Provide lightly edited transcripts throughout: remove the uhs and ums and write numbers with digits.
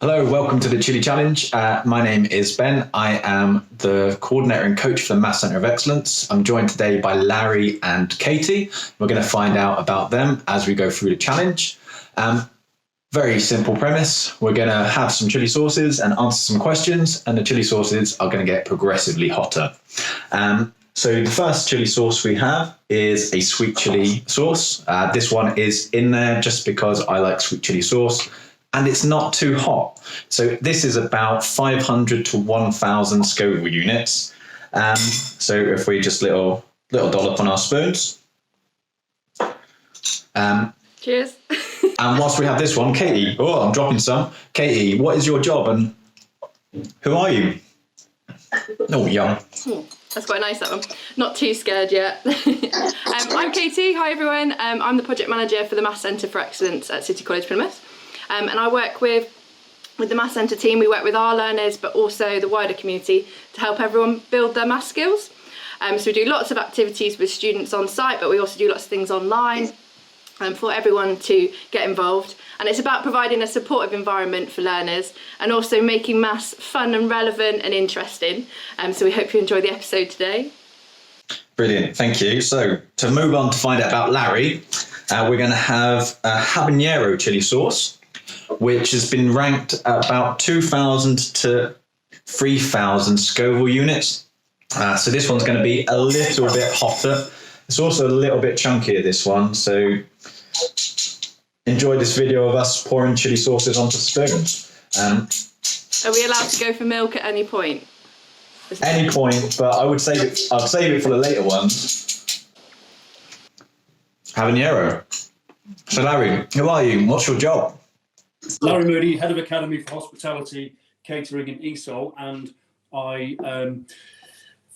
Hello, welcome to the Chilli Challenge. My name is Ben. I am the coordinator and coach for the Maths Centre of Excellence. I'm joined today by Larry and Katie. We're going to find out about them as we go through the challenge. Very simple premise. We're going to have some chilli sauces and answer some questions, and the chilli sauces are going to get progressively hotter. So the first chilli sauce we have is a sweet chilli sauce. This one is in there just because I like sweet chilli sauce. And it's not too hot. So this is about 500 to 1,000 Scoville units. So if we just little dollop on our spoons. Cheers. And whilst we have this one, Katie, I'm dropping some. Katie, what is your job and who are you? Oh, young. That's quite nice, that one. Not too scared yet. I'm Katie. Hi, everyone. I'm the project manager for the Maths Centre for Excellence at City College Plymouth. And I work with the Maths Centre team. We work with our learners, but also the wider community to help everyone build their maths skills. So we do lots of activities with students on site, but we also do lots of things online for everyone to get involved. And it's about providing a supportive environment for learners and also making maths fun and relevant and interesting. So we hope you enjoy the episode today. Brilliant, thank you. So to move on to find out about Larry, we're going to have a habanero chili sauce, which has been ranked at about 2,000 to 3,000 Scoville units. So this one's going to be a little bit hotter. It's also a little bit chunkier, this one. So enjoy this video of us pouring chili sauces onto spoons. Are we allowed to go for milk at any point? Any point, but I'd save it for the later ones. Habanero. So Larry, who are you? What's your job? Larry Moody, Head of Academy for Hospitality, Catering and ESOL, and I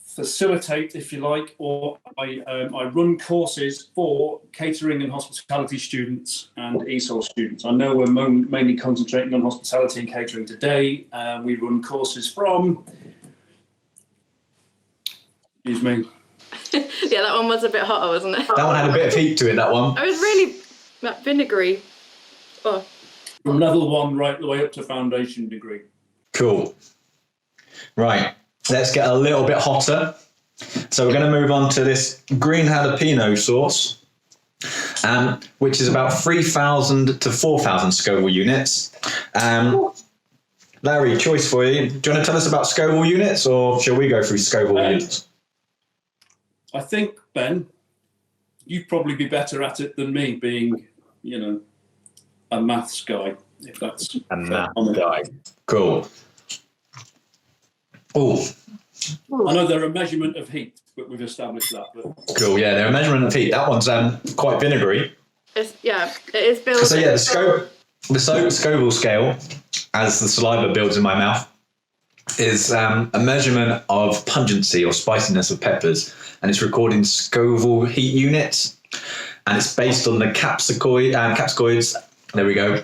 facilitate, if you like, or I run courses for catering and hospitality students and ESOL students. I know we're mainly concentrating on hospitality and catering today. We run courses from, excuse me. Yeah, that one was a bit hotter, wasn't it? That one had a bit of heat to it, that one. It was really vinegary. Oh. From level 1 right the way up to foundation degree. Cool. Right, let's get a little bit hotter. So we're going to move on to this green jalapeno sauce, which is about 3,000 to 4,000 Scoville units. Larry, choice for you. Do you want to tell us about Scoville units, or shall we go through Scoville units? I think, Ben, you'd probably be better at it than me, being, a maths guy, if that's a maths guy. Cool. Oh, I know they're a measurement of heat, but we've established that. But... Cool. Yeah, they're a measurement of heat. That one's quite vinegary. It is built. So yeah, the Scoville scale, as the saliva builds in my mouth, is a measurement of pungency or spiciness of peppers, and it's recording Scoville heat units, and it's based on the capsicoids. There we go.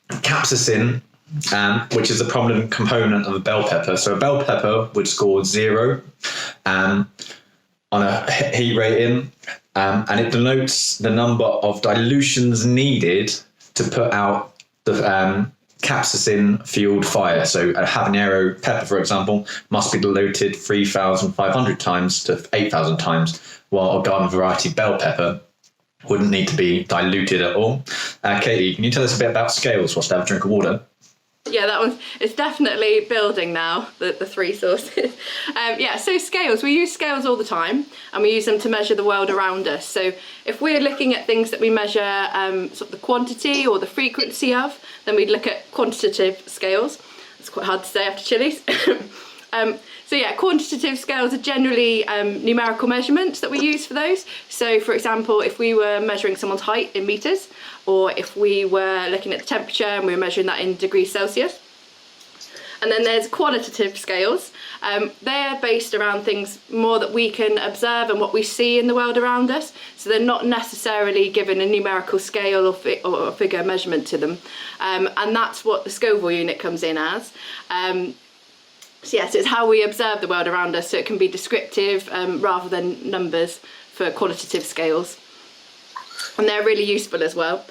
Capsaicin, which is a prominent component of a bell pepper. So a bell pepper would score 0 on a heat rating, and it denotes the number of dilutions needed to put out the capsaicin-fueled fire. So a habanero pepper, for example, must be diluted 3,500 times to 8,000 times, while a garden variety bell pepper wouldn't need to be diluted at all. Katie, can you tell us a bit about scales whilst I have a drink of water? Yeah, that one, it's definitely building now, the three sources. So scales, we use scales all the time, and we use them to measure the world around us. So if we're looking at things that we measure sort of the quantity or the frequency of, then we'd look at quantitative scales. It's quite hard to say after chilies. Quantitative scales are generally numerical measurements that we use for those. So for example, if we were measuring someone's height in meters, or if we were looking at the temperature and we were measuring that in degrees Celsius. And then there's qualitative scales. They're based around things more that we can observe and what we see in the world around us. So they're not necessarily given a numerical scale or figure measurement to them. And that's what the Scoville unit comes in as. So it's how we observe the world around us. So it can be descriptive rather than numbers for qualitative scales. And they're really useful as well.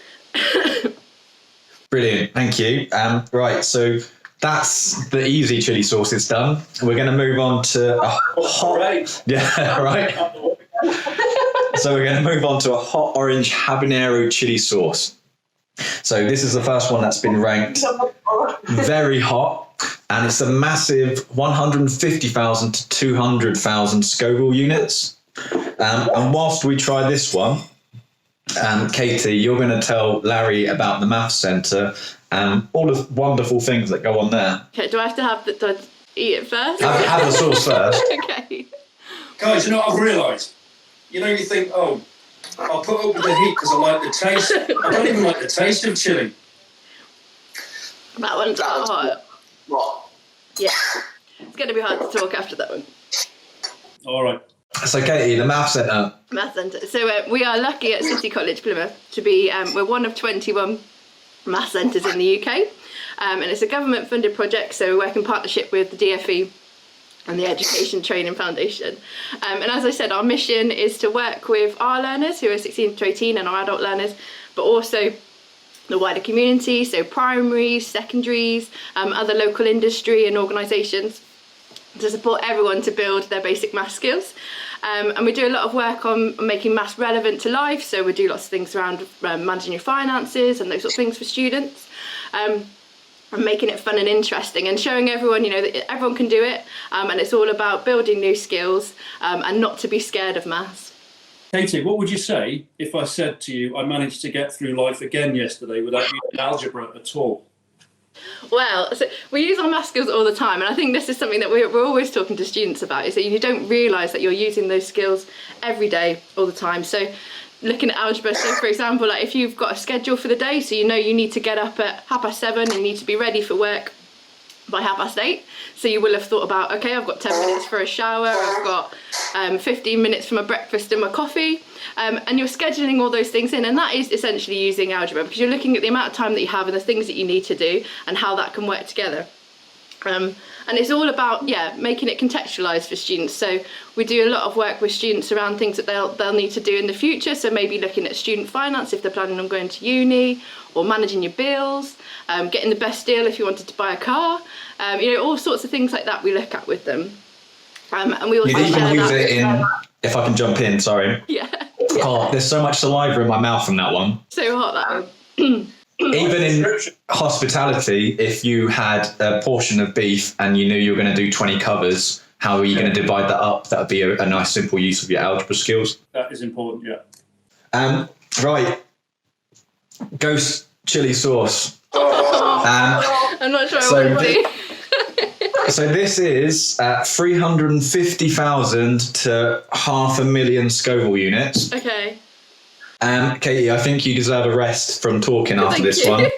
Brilliant, thank you. Right, so that's the easy chili sauces done. We're going to move on to a hot... Yeah, right. So we're going to move on to a hot orange habanero chili sauce. So this is the first one that's been ranked very hot, and it's a massive 150,000 to 200,000 Scoville units. And whilst we try this one, Katie, you're going to tell Larry about the Maths Centre and all the wonderful things that go on there. Okay, do I have to have do I eat it first? Have the sauce first. Okay. Guys, you know what I've realised? You know, you think, oh, I'll put up with the heat because I like the taste. I don't even like the taste of chili. That one's hot. Yeah. It's going to be hard to talk after that one. All right. So Katie, the Maths Centre. Maths Centre. So we are lucky at City College Plymouth to be, we're one of 21 maths centres in the UK. And it's a government funded project, so we work in partnership with the DFE and the Education Training Foundation. And as I said, our mission is to work with our learners who are 16 to 18 and our adult learners, but also the wider community, so primaries, secondaries, other local industry and organisations, to support everyone to build their basic maths skills. And we do a lot of work on making maths relevant to life, so we do lots of things around managing your finances and those sort of things for students. And making it fun and interesting and showing everyone, you know, that everyone can do it, and it's all about building new skills and not to be scared of maths. Katie, what would you say if I said to you I managed to get through life again yesterday without using algebra at all? Well, so we use our maths skills all the time, and I think this is something that we're always talking to students about, is that you don't realise that you're using those skills every day, all the time. So looking at algebra, so for example, like if you've got a schedule for the day, so you know you need to get up at 7:30, you need to be ready for work by 8:30. So you will have thought about, okay, I've got 10 minutes for a shower, I've got 15 minutes for my breakfast and my coffee, and you're scheduling all those things in, and that is essentially using algebra, because you're looking at the amount of time that you have and the things that you need to do and how that can work together. And it's all about, making it contextualised for students. So we do a lot of work with students around things that they'll need to do in the future. So maybe looking at student finance if they're planning on going to uni, or managing your bills, getting the best deal if you wanted to buy a car, all sorts of things like that we look at with them. And we also You even share use that. it in, if I can jump in, sorry. Yeah. Oh, there's so much saliva in my mouth from that one. So hot, that one. Even in hospitality, if you had a portion of beef and you knew you were going to do 20 covers, how are you going to divide that up? That would be a nice simple use of your algebra skills. That is important, yeah. Right. Ghost chili sauce. I'm not sure I want to do. So this is 350,000 to 500,000 Scoville units. Okay. Katie, I think you deserve a rest from talking after this one.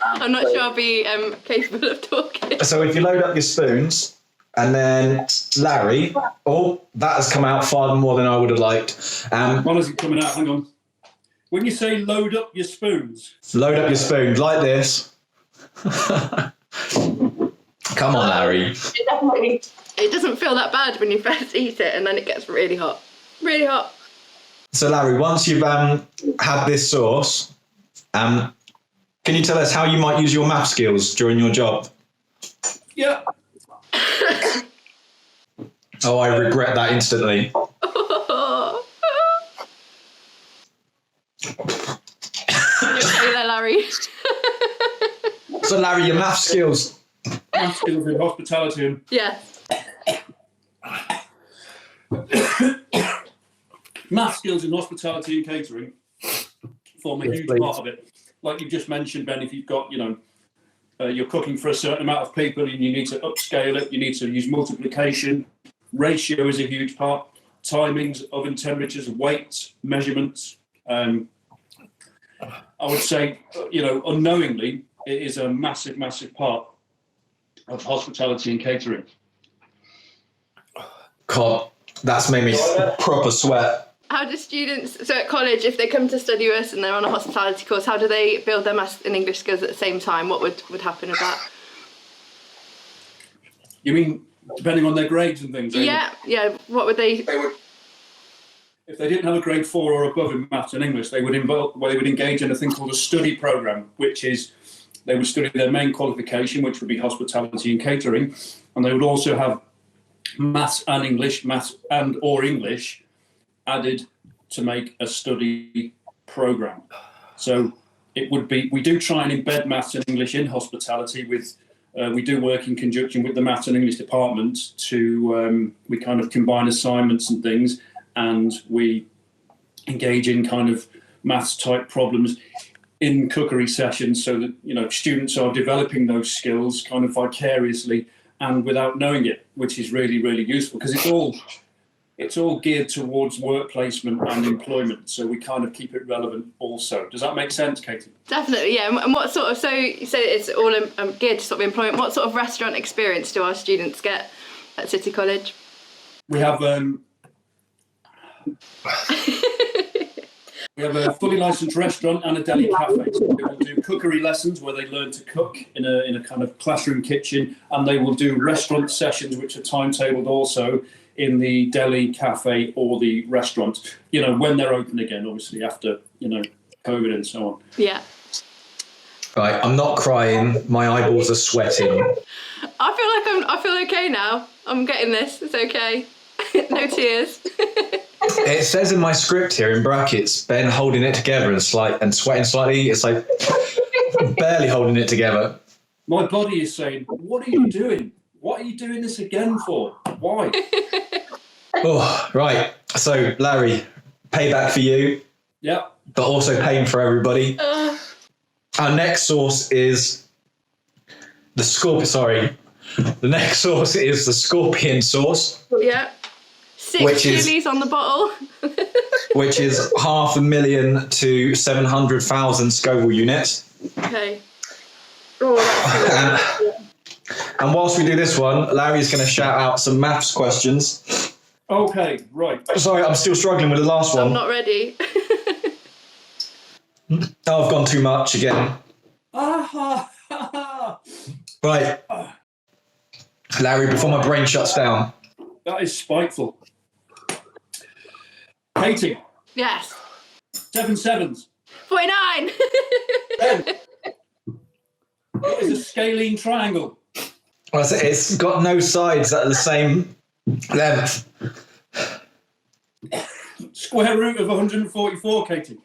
I'm not sure I'll be capable of talking. So if you load up your spoons, and then Larry, that has come out far more than I would have liked. One isn't coming out, hang on. When you say load up your spoons. Load up your spoons like this. Come on, Larry. It doesn't feel that bad when you first eat it, and then it gets really hot. Really hot. So Larry, once you've had this sauce, can you tell us how you might use your math skills during your job? Yeah. Oh, I regret that instantly. You okay there, Larry? So Larry, your math skills. Math skills in hospitality and Yeah. math skills in hospitality and catering form a huge part of it. Like you just mentioned, Ben, if you've got, you're cooking for a certain amount of people and you need to upscale it, you need to use multiplication. Ratio is a huge part. Timings, oven temperatures, weights, measurements. I would say, unknowingly, it is a massive, massive part of hospitality and catering. God, that's made me proper sweat. How do students, so at college, if they come to study with us and they're on a hospitality course, how do they build their maths and English skills at the same time? What would happen with that? You mean depending on their grades and things? Yeah. What would they? If they didn't have a grade 4 or above in maths and English, they would engage in a thing called a study program, which is They would study their main qualification, which would be hospitality and catering, and they would also have maths and English, maths and or English added to make a study programme. So it would be, we do try and embed maths and English in hospitality with, we do work in conjunction with the maths and English department to, we kind of combine assignments and things, and we engage in kind of maths type problems in cookery sessions so that, you know, students are developing those skills kind of vicariously and without knowing it, which is really, really useful because it's all geared towards work placement and employment. So we kind of keep it relevant also. Does that make sense, Katie? Definitely, yeah. And what sort of, so you say it's all geared to sort of employment. What sort of restaurant experience do our students get at City College? We have we have a fully licensed restaurant and a deli cafe. So they will do cookery lessons where they learn to cook in a kind of classroom kitchen, and they will do restaurant sessions which are timetabled also in the deli cafe or the restaurant, you know, when they're open again, obviously after, you know, COVID and so on. Yeah. Right, I'm not crying. My eyeballs are sweating. I feel okay now. I'm getting this. It's okay. No tears. It says in my script here in brackets, Ben holding it together and sweating slightly. It's like barely holding it together. My body is saying, what are you doing? What are you doing this again for? Why? Oh, right. So, Larry, payback for you. Yeah. But also pain for everybody. Our next source is the scorpion. Sorry. The next source is the scorpion sauce. Yeah. 6 chilies on the bottle. Which is 500,000 to 700,000 Scoville units. Okay. Oh, and whilst we do this one, Larry's going to shout out some maths questions. Okay, right. Sorry, I'm still struggling with the last one. I'm not ready. Oh, I've gone too much again. Right. Larry, before my brain shuts down. That is spiteful. Katie. Yes. 7 sevens. 49. What is a scalene triangle? Well, it's got no sides that are the same length. Square root of 144, Katie.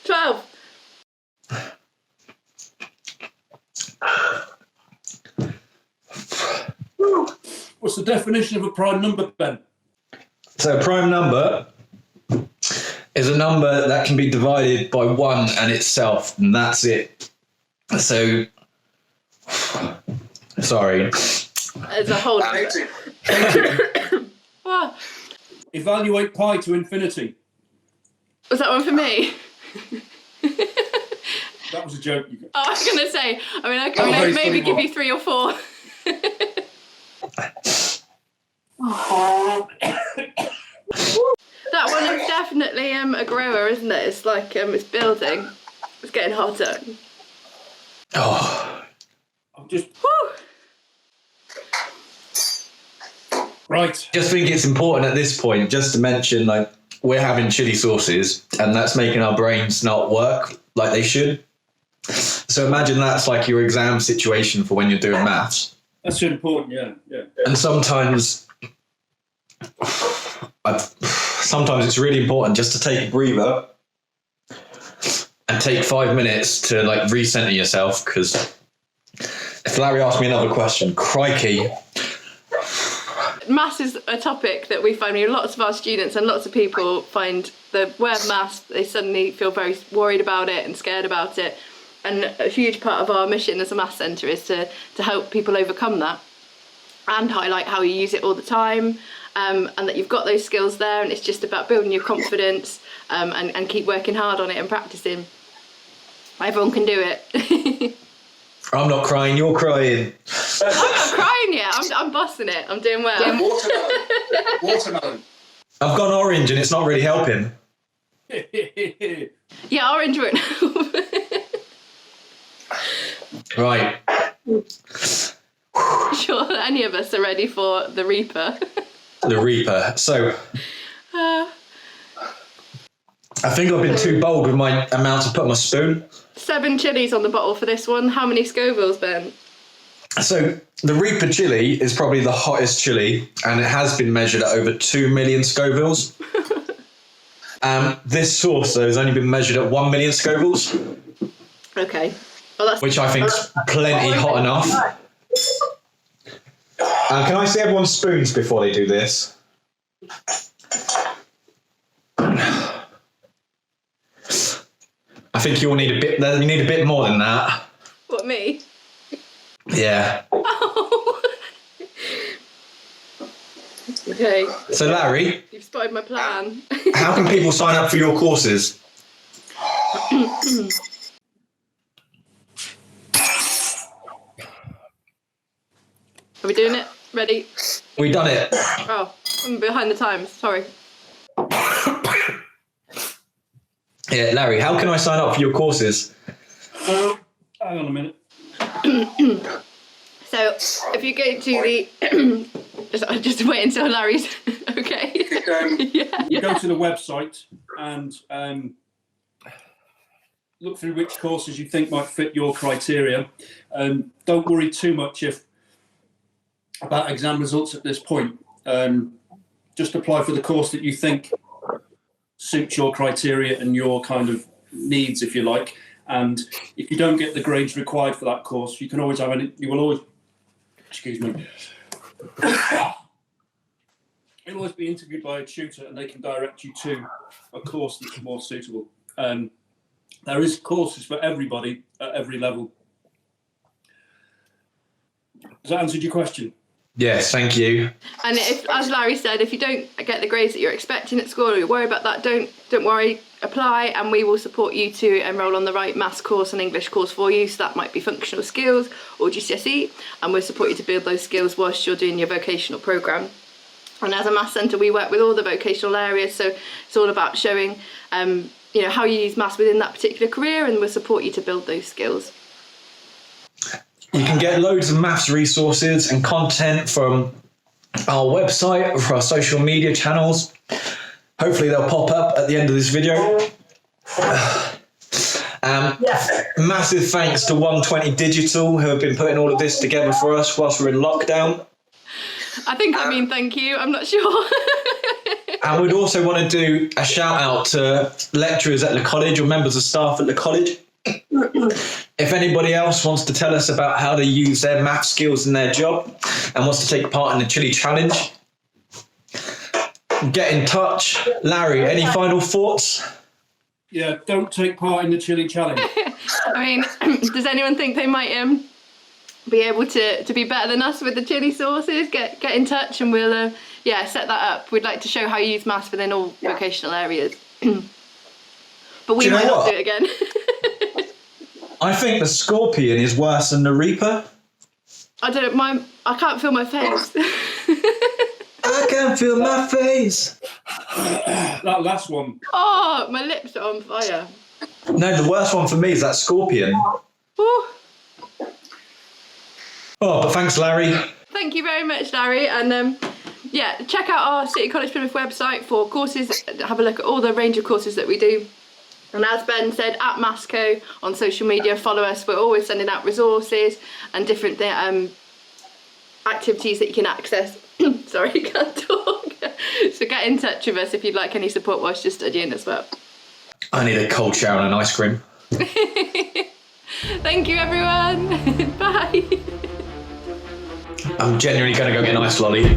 12. What's the definition of a prime number, Ben? So a prime number is a number that can be divided by 1 and itself, and that's it. So, sorry. As a whole. Wow. Evaluate pi to infinity. Was that one for me? That was a joke. I was going to say, I can maybe give you 3 or 4. That one is definitely a grower, isn't it? It's like it's building. It's getting hotter. Oh. I'm just Woo! right. Just think it's important at this point just to mention, like, we're having chili sauces and that's making our brains not work like they should. So imagine that's like your exam situation for when you're doing maths. That's important, yeah. And sometimes it's really important just to take a breather and take 5 minutes to like recenter yourself, because if Larry asked me another question, crikey. Maths is a topic that we find, lots of our students and lots of people find the word maths, they suddenly feel very worried about it and scared about it. And a huge part of our mission as a maths centre is to help people overcome that and highlight how you use it all the time, and that you've got those skills there, and it's just about building your confidence, and keep working hard on it and practicing. Everyone can do it. I'm not crying, you're crying. I'm not crying yet. I'm bossing it. I'm doing well. Watermelon. I've gone orange and it's not really helping. Yeah, orange won't help. Right. Sure, any of us are ready for the Reaper. The Reaper. So, I think I've been too bold with my amount to put on my spoon. 7 chilies on the bottle for this one. How many Scovilles, Ben? So the Reaper chili is probably the hottest chili, and it has been measured at over 2 million Scovilles. This sauce, though, has only been measured at 1 million Scovilles. Okay. Well, that's Which I think's plenty hot enough. Can I see everyone's spoons before they do this? I think you'll need a bit. You need a bit more than that. What, me? Yeah. Oh. Okay. So Larry, You've spotted my plan. how can people sign up for your courses? Are we doing it? Ready? We done it. Oh, I'm behind the times. Sorry. Yeah, Larry, how can I sign up for your courses? Hang on a minute. So, if you go to the... just wait until Larry's... okay. Yeah. You go to the website and look through which courses you think might fit your criteria. Don't worry too much about exam results at this point. Just apply for the course that you think suits your criteria and your kind of needs, if you like. And if you don't get the grades required for that course, you can always have you will always, excuse me, you'll always be interviewed by a tutor, and they can direct you to a course that's more suitable. There is courses for everybody at every level. Has that answered your question? Yes, thank you. And if, as Larry said, if you don't get the grades that you're expecting at school, or you worry about that, don't worry. Apply, and we will support you to enrol on the right maths course and English course for you. So that might be functional skills or GCSE, and we'll support you to build those skills whilst you're doing your vocational programme. And as a maths centre, we work with all the vocational areas, so it's all about showing, how you use maths within that particular career, and we'll support you to build those skills. You can get loads of maths resources and content from our website or our social media channels. Hopefully they'll pop up at the end of this video. Massive thanks to 120 Digital, who have been putting all of this together for us whilst we're in lockdown. I think I mean thank you, I'm not sure. And we'd also want to do a shout out to lecturers at the college or members of staff at the college. If anybody else wants to tell us about how they use their math skills in their job and wants to take part in the Chilli Challenge, get in touch. Larry, any final thoughts? Yeah, don't take part in the Chilli Challenge. I mean, does anyone think they might be able to be better than us with the chili sauces? Get in touch, and we'll set that up. We'd like to show how you use maths within all vocational areas. But we might not do it again. I think the scorpion is worse than the reaper. I can't feel my face. I can feel my face. That last one. Oh, my lips are on fire. No, the worst one for me is that scorpion. Ooh. Oh, but thanks, Larry. Thank you very much, Larry. And check out our City College Plymouth website for courses. Have a look at all the range of courses that we do. And as Ben said, at Masco on social media, follow us. We're always sending out resources and different activities that you can access. Sorry, can't talk. So get in touch with us if you'd like any support whilst you're studying as well. I need a cold shower and an ice cream. Thank you, everyone. Bye. I'm genuinely going to go get an ice lolly.